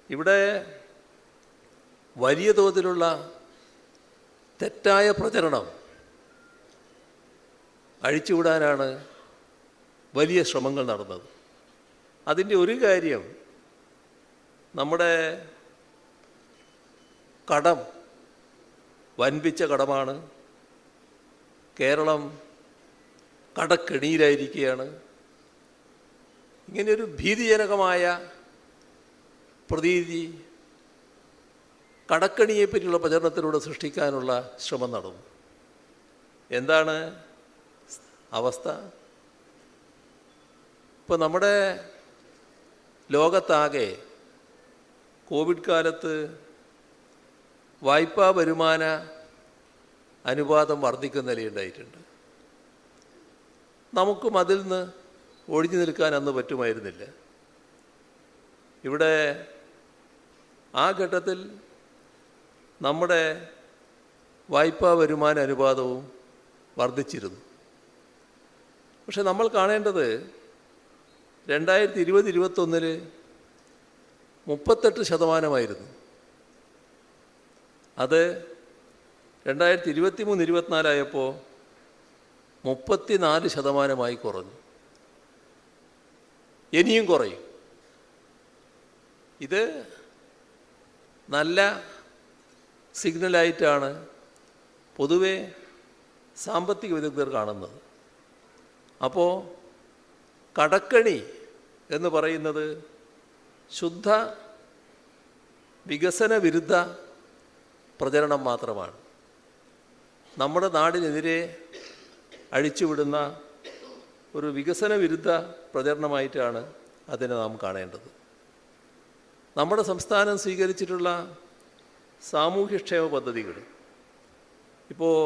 ഇവിടെ വലിയ തോതിലുള്ള തെറ്റായ പ്രചരണം അഴിച്ചുവിടാനാണ് വലിയ ശ്രമങ്ങൾ നടന്നത്. അതിൻ്റെ ഒരു കാര്യം, നമ്മുടെ കടം വൻപിച്ച കടമാണ്. കേരളം കടക്കെണിയിലായിരിക്കുകയാണ്. ഇങ്ങനെയൊരു ഭീതിജനകമായ പ്രതീതി കടക്കെണിയെപ്പറ്റിയുള്ള പ്രചരണത്തിലൂടെ സൃഷ്ടിക്കാനുള്ള ശ്രമം നടന്നു. എന്താണ് അവസ്ഥ? ഇപ്പോൾ നമ്മുടെ ലോകത്താകെ കോവിഡ് കാലത്ത് വായ്പാ വരുമാന അനുപാതം വർദ്ധിക്കുന്ന നിലയുണ്ടായിട്ടുണ്ട്. നമുക്കും അതിൽ നിന്ന് ഒഴിഞ്ഞു നിൽക്കാൻ അന്ന് പറ്റുമായിരുന്നില്ല. ഇവിടെ ആ ഘട്ടത്തിൽ നമ്മുടെ വായ്പാ വരുമാന അനുപാതവും വർദ്ധിച്ചിരുന്നു. പക്ഷെ നമ്മൾ കാണേണ്ടത് 2020-21 38%. അത് 2023-24 ആയപ്പോൾ 34% കുറഞ്ഞു. ഇനിയും കുറയും. ഇത് നല്ല സിഗ്നലായിട്ടാണ് പൊതുവെ സാമ്പത്തിക വിദഗ്ധർ കാണുന്നത്. അപ്പോൾ കടക്കണി എന്ന് പറയുന്നത് ശുദ്ധ വികസന വിരുദ്ധ പ്രചരണം മാത്രമാണ്. നമ്മുടെ നാടിനെതിരെ അഴിച്ചുവിടുന്ന ഒരു വികസന വിരുദ്ധ പ്രചരണമായിട്ടാണ് അതിനെ നാം കാണേണ്ടത്. നമ്മുടെ സംസ്ഥാനം സ്വീകരിച്ചിട്ടുള്ള സാമൂഹ്യക്ഷേമ പദ്ധതികൾ, ഇപ്പോൾ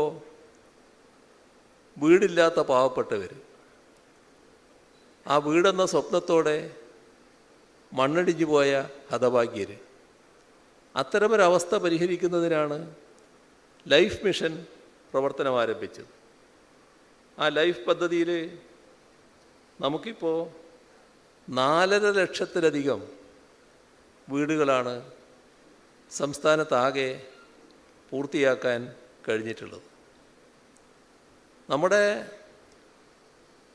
വീടില്ലാത്ത പാവപ്പെട്ടവർ, ആ വീടെന്ന സ്വപ്നത്തോടെ മണ്ണടിഞ്ഞു പോയ ഹതഭാഗ്യർ, അത്തരമൊരവസ്ഥ പരിഹരിക്കുന്നതിനാണ് ലൈഫ് മിഷൻ പ്രവർത്തനം ആരംഭിച്ചത്. ആ ലൈഫ് പദ്ധതിയിൽ നമുക്കിപ്പോൾ 4.5 ലക്ഷത്തിലധികം വീടുകളാണ് സംസ്ഥാനത്താകെ പൂർത്തിയാക്കാൻ കഴിഞ്ഞിട്ടുള്ളത്. നമ്മുടെ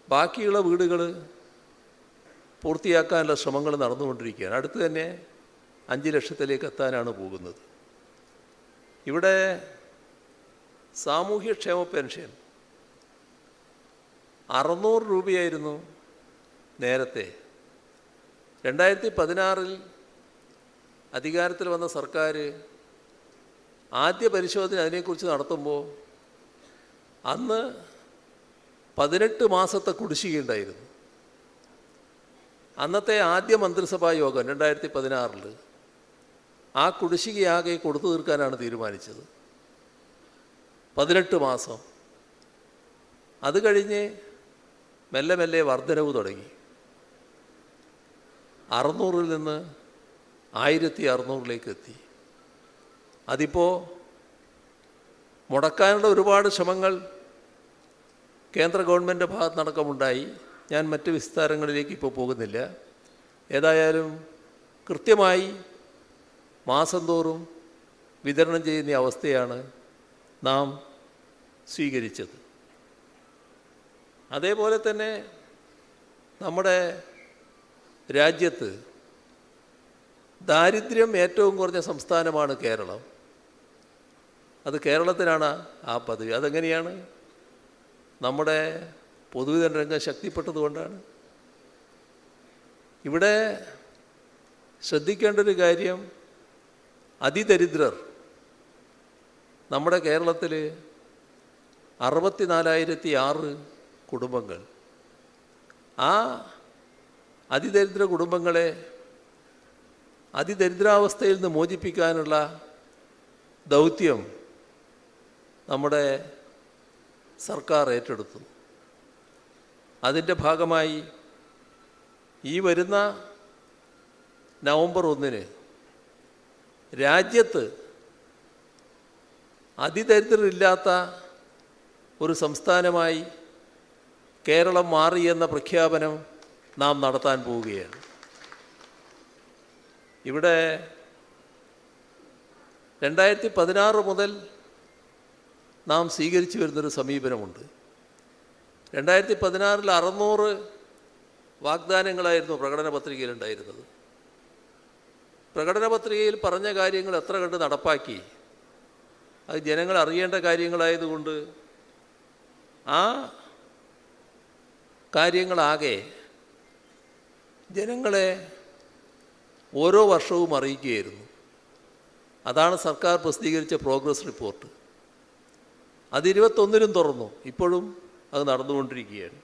ബാക്കിയുള്ള വീടുകൾ പൂർത്തിയാക്കാനുള്ള ശ്രമങ്ങൾ നടന്നുകൊണ്ടിരിക്കുകയാണ്. അടുത്ത് തന്നെ 5 ലക്ഷത്തിലേക്ക് എത്താനാണ് പോകുന്നത്. ഇവിടെ സാമൂഹ്യക്ഷേമ പെൻഷൻ 600 രൂപയായിരുന്നു നേരത്തെ. 2016 അധികാരത്തിൽ വന്ന സർക്കാർ ആദ്യ പരിശോധന അതിനെക്കുറിച്ച് നടത്തുമ്പോൾ അന്ന് 18 മാസത്തെ കുടിശ്ശികയുണ്ടായിരുന്നു. അന്നത്തെ ആദ്യ മന്ത്രിസഭാ യോഗം 2016 ആ കുടിശ്ശികയാകെ കൊടുത്തു തീർക്കാനാണ് തീരുമാനിച്ചത്. 18 മാസം. അത് കഴിഞ്ഞ് മെല്ലെ മെല്ലെ വർധനവ് തുടങ്ങി. 600-ൽ നിന്ന് 1600-ലേക്ക് എത്തി. അതിപ്പോൾ മുടക്കാനുള്ള ഒരുപാട് ശ്രമങ്ങൾ കേന്ദ്ര ഗവൺമെൻറ് ഭാഗത്തുനിന്നടക്കമുണ്ടായി. ഞാൻ മറ്റ് വിസ്താരങ്ങളിലേക്ക് ഇപ്പോൾ പോകുന്നില്ല. ഏതായാലും കൃത്യമായി മാസം തോറും വിതരണം ചെയ്യുന്ന അവസ്ഥയാണ് നാം സ്വീകരിച്ചത്. അതേപോലെ തന്നെ നമ്മുടെ രാജ്യത്ത് ദാരിദ്ര്യം ഏറ്റവും കുറഞ്ഞ സംസ്ഥാനമാണ് കേരളം. അത് കേരളത്തിനാണ് ആ പദവി. അതെങ്ങനെയാണ്? നമ്മുടെ പൊതുവിതരണ രംഗം ശക്തിപ്പെട്ടതുകൊണ്ടാണ്. ഇവിടെ ശ്രദ്ധിക്കേണ്ട ഒരു കാര്യം, അതിദരിദ്രർ നമ്മുടെ കേരളത്തിൽ 64,006 കുടുംബങ്ങൾ. ആ അതിദരിദ്ര കുടുംബങ്ങളെ അതിദരിദ്രാവസ്ഥയിൽ നിന്ന് മോചിപ്പിക്കാനുള്ള ദൗത്യം നമ്മുടെ സർക്കാർ ഏറ്റെടുത്തു. അതിൻ്റെ ഭാഗമായി ഈ വരുന്ന നവംബർ 1 രാജ്യത്ത് അതിദരിദ്രരില്ലാത്ത ഒരു സംസ്ഥാനമായി കേരളം മാറിയെന്ന പ്രഖ്യാപനം നാം നടത്താൻ പോവുകയാണ്. ഇവിടെ 2016 മുതൽ നാം സ്വീകരിച്ചു വരുന്നൊരു സമീപനമുണ്ട്. 2016 600 വാഗ്ദാനങ്ങളായിരുന്നു പ്രകടന പത്രികയിലുണ്ടായിരുന്നത്. പ്രകടന പത്രികയിൽ പറഞ്ഞ കാര്യങ്ങൾ എത്ര കണ്ട് നടപ്പാക്കി, അത് ജനങ്ങൾ അറിയേണ്ട കാര്യങ്ങളായതുകൊണ്ട് ആ കാര്യങ്ങളാകെ ജനങ്ങളെ ഓരോ വർഷവും അറിയിക്കുകയായിരുന്നു. അതാണ് സർക്കാർ പ്രസിദ്ധീകരിച്ച പ്രോഗ്രസ് റിപ്പോർട്ട്. അത് 21-നും തുറന്നു. ഇപ്പോഴും അത് നടന്നുകൊണ്ടിരിക്കുകയാണ്.